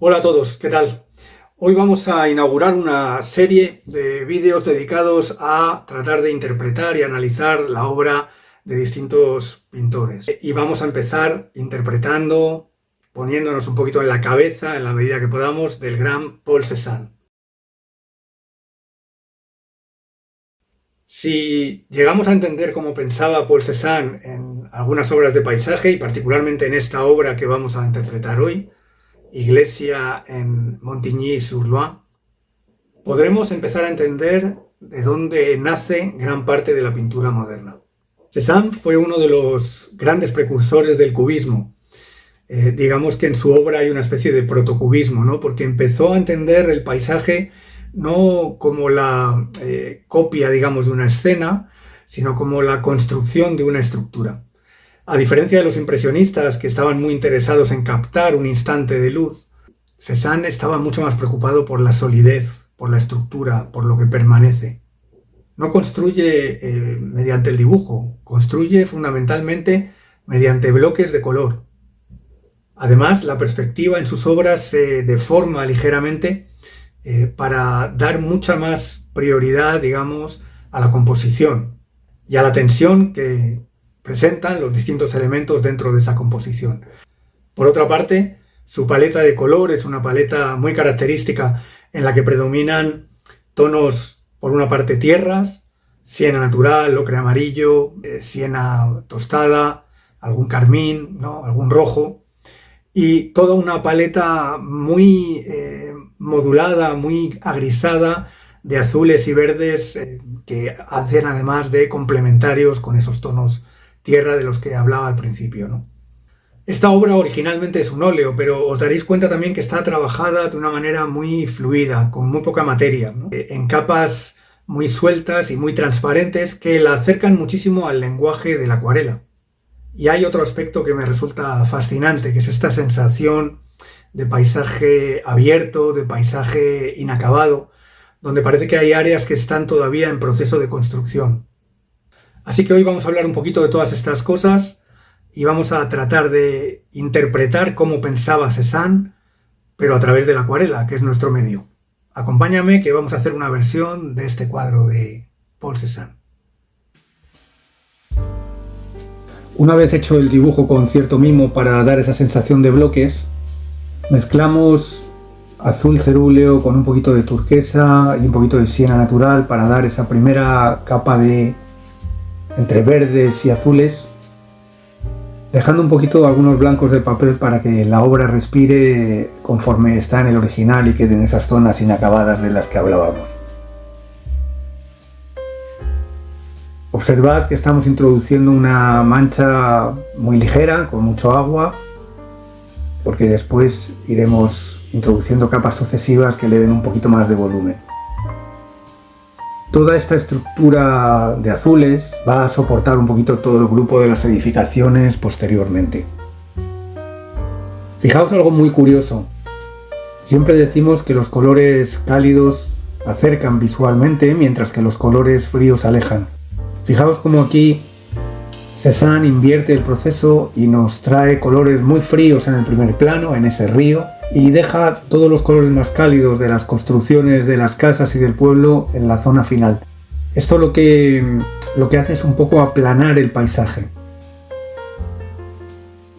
Hola a todos, ¿qué tal? Hoy vamos a inaugurar una serie de vídeos dedicados a tratar de interpretar y analizar la obra de distintos pintores. Y vamos a empezar interpretando, poniéndonos un poquito en la cabeza, en la medida que podamos, del gran Paul Cézanne. Si llegamos a entender cómo pensaba Paul Cézanne en algunas obras de paisaje, y particularmente en esta obra que vamos a interpretar hoy, Iglesia en Montigny-sur-Loire, podremos empezar a entender de dónde nace gran parte de la pintura moderna. Cézanne fue uno de los grandes precursores del cubismo. Digamos que en su obra hay una especie de protocubismo, ¿no? Porque empezó a entender el paisaje no como la copia, digamos, de una escena, sino como la construcción de una estructura. A diferencia de los impresionistas, que estaban muy interesados en captar un instante de luz, Cézanne estaba mucho más preocupado por la solidez, por la estructura, por lo que permanece. No construye mediante el dibujo, construye fundamentalmente mediante bloques de color. Además, la perspectiva en sus obras se deforma ligeramente para dar mucha más prioridad, digamos, a la composición y a la tensión que presentan los distintos elementos dentro de esa composición. Por otra parte, su paleta de color es una paleta muy característica en la que predominan tonos, por una parte, tierras, siena natural, ocre amarillo, siena tostada, algún carmín, ¿no? Algún rojo, y toda una paleta muy modulada, muy agrisada de azules y verdes que hacen además de complementarios con esos tonos tierra de los que hablaba al principio, ¿no? Esta obra originalmente es un óleo, pero os daréis cuenta también que está trabajada de una manera muy fluida, con muy poca materia, ¿no? En capas muy sueltas y muy transparentes que la acercan muchísimo al lenguaje de la acuarela. Y hay otro aspecto que me resulta fascinante, que es esta sensación de paisaje abierto, de paisaje inacabado, donde parece que hay áreas que están todavía en proceso de construcción. Así que hoy vamos a hablar un poquito de todas estas cosas y vamos a tratar de interpretar cómo pensaba Cézanne, pero a través de la acuarela, que es nuestro medio. Acompáñame, que vamos a hacer una versión de este cuadro de Paul Cézanne. Una vez hecho el dibujo con cierto mimo para dar esa sensación de bloques, mezclamos azul cerúleo con un poquito de turquesa y un poquito de siena natural para dar esa primera capa de entre verdes y azules, dejando un poquito algunos blancos de papel para que la obra respire conforme está en el original y queden esas zonas inacabadas de las que hablábamos. Observad que estamos introduciendo una mancha muy ligera, con mucho agua, porque después iremos introduciendo capas sucesivas que le den un poquito más de volumen. Toda esta estructura de azules va a soportar un poquito todo el grupo de las edificaciones posteriormente. Fijaos algo muy curioso. Siempre decimos que los colores cálidos acercan visualmente, mientras que los colores fríos alejan. Fijaos como aquí Cézanne invierte el proceso y nos trae colores muy fríos en el primer plano, en ese río, y deja todos los colores más cálidos de las construcciones de las casas y del pueblo en la zona final. Esto lo que hace es un poco aplanar el paisaje.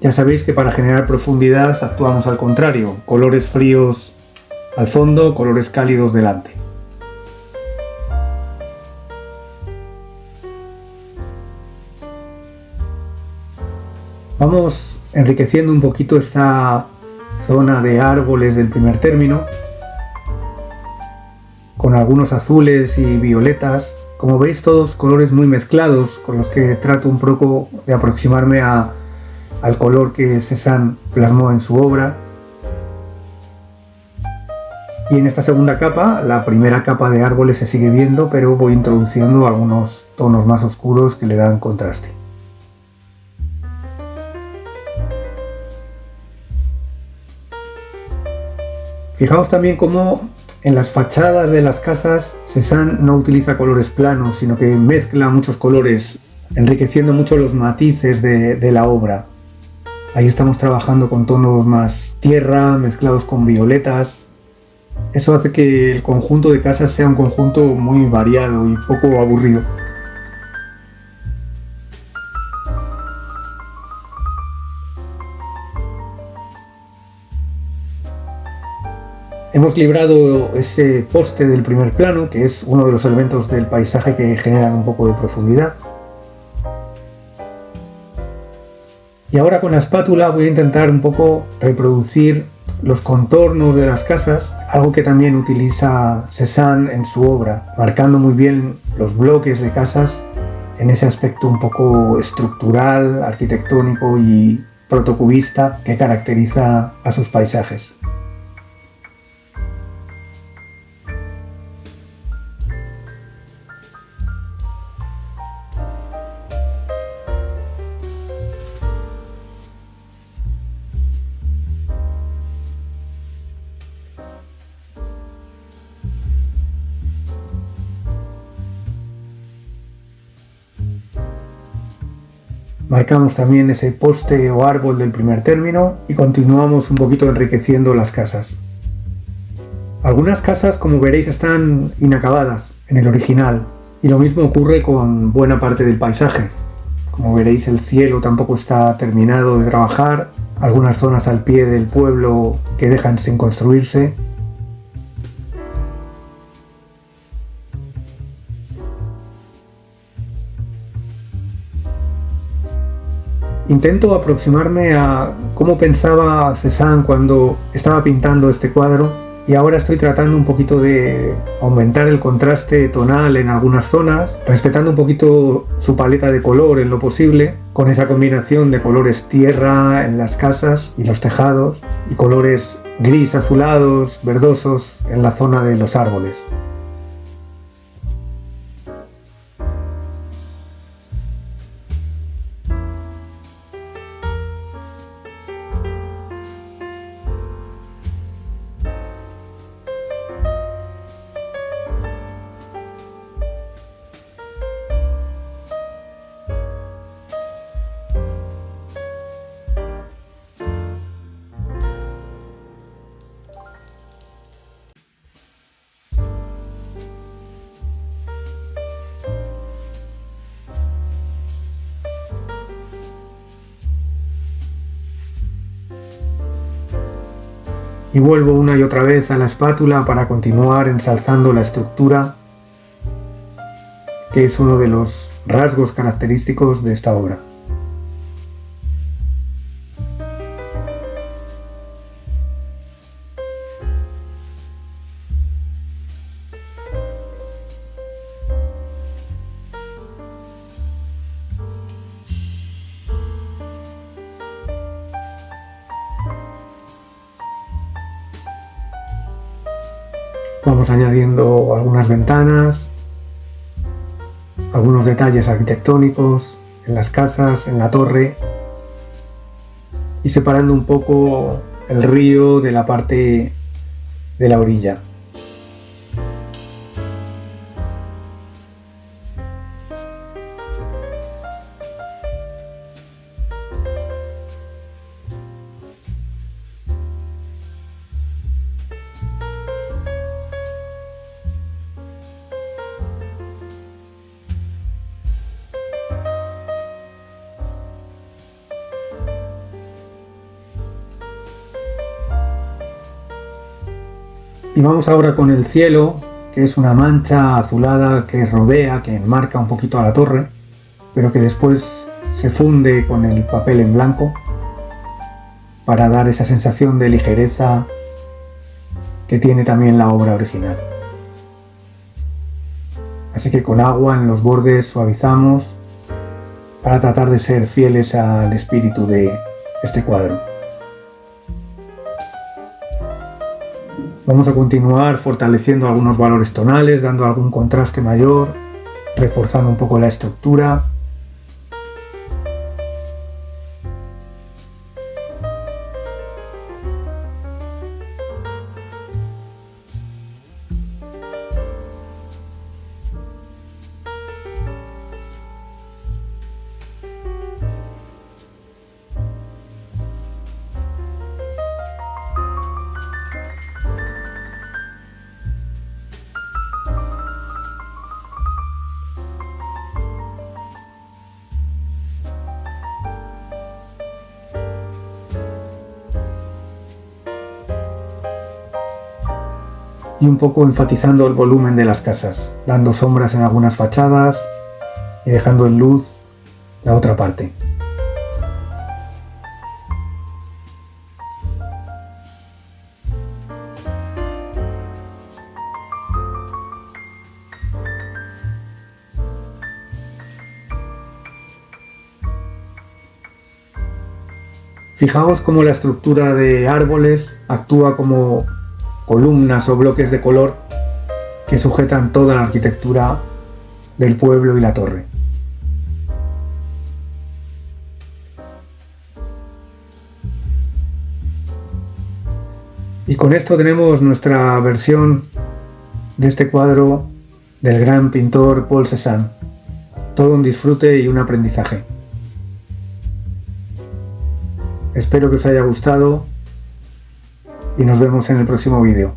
Ya sabéis que para generar profundidad actuamos al contrario, colores fríos al fondo, colores cálidos delante. Vamos enriqueciendo un poquito esta zona de árboles del primer término, con algunos azules y violetas. Como veis, todos colores muy mezclados, con los que trato un poco de aproximarme al color que Cézanne plasmó en su obra. Y en esta segunda capa, la primera capa de árboles se sigue viendo, pero voy introduciendo algunos tonos más oscuros que le dan contraste. Fijaos también cómo en las fachadas de las casas Cézanne no utiliza colores planos, sino que mezcla muchos colores, enriqueciendo mucho los matices de la obra. Ahí estamos trabajando con tonos más tierra, mezclados con violetas. Eso hace que el conjunto de casas sea un conjunto muy variado y poco aburrido. Hemos librado ese poste del primer plano, que es uno de los elementos del paisaje que generan un poco de profundidad. Y ahora con la espátula voy a intentar un poco reproducir los contornos de las casas, algo que también utiliza Cézanne en su obra, marcando muy bien los bloques de casas en ese aspecto un poco estructural, arquitectónico y protocubista que caracteriza a sus paisajes. Marcamos también ese poste o árbol del primer término y continuamos un poquito enriqueciendo las casas. Algunas casas, como veréis, están inacabadas en el original y lo mismo ocurre con buena parte del paisaje. Como veréis, el cielo tampoco está terminado de trabajar, algunas zonas al pie del pueblo que dejan sin construirse. Intento aproximarme a cómo pensaba Cézanne cuando estaba pintando este cuadro y ahora estoy tratando un poquito de aumentar el contraste tonal en algunas zonas, respetando un poquito su paleta de color en lo posible, con esa combinación de colores tierra en las casas y los tejados y colores gris azulados, verdosos en la zona de los árboles. Y vuelvo una y otra vez a la espátula para continuar ensalzando la estructura, que es uno de los rasgos característicos de esta obra. Vamos añadiendo algunas ventanas, algunos detalles arquitectónicos en las casas, en la torre y separando un poco el río de la parte de la orilla. Y vamos ahora con el cielo, que es una mancha azulada que rodea, que enmarca un poquito a la torre, pero que después se funde con el papel en blanco para dar esa sensación de ligereza que tiene también la obra original. Así que con agua en los bordes suavizamos para tratar de ser fieles al espíritu de este cuadro. Vamos a continuar fortaleciendo algunos valores tonales, dando algún contraste mayor, reforzando un poco la estructura. y un poco enfatizando el volumen de las casas, dando sombras en algunas fachadas y dejando en luz la otra parte. Fijaos cómo la estructura de árboles actúa como columnas o bloques de color que sujetan toda la arquitectura del pueblo y la torre. Y con esto tenemos nuestra versión de este cuadro del gran pintor Paul Cézanne. Todo un disfrute y un aprendizaje. Espero que os haya gustado y nos vemos en el próximo vídeo.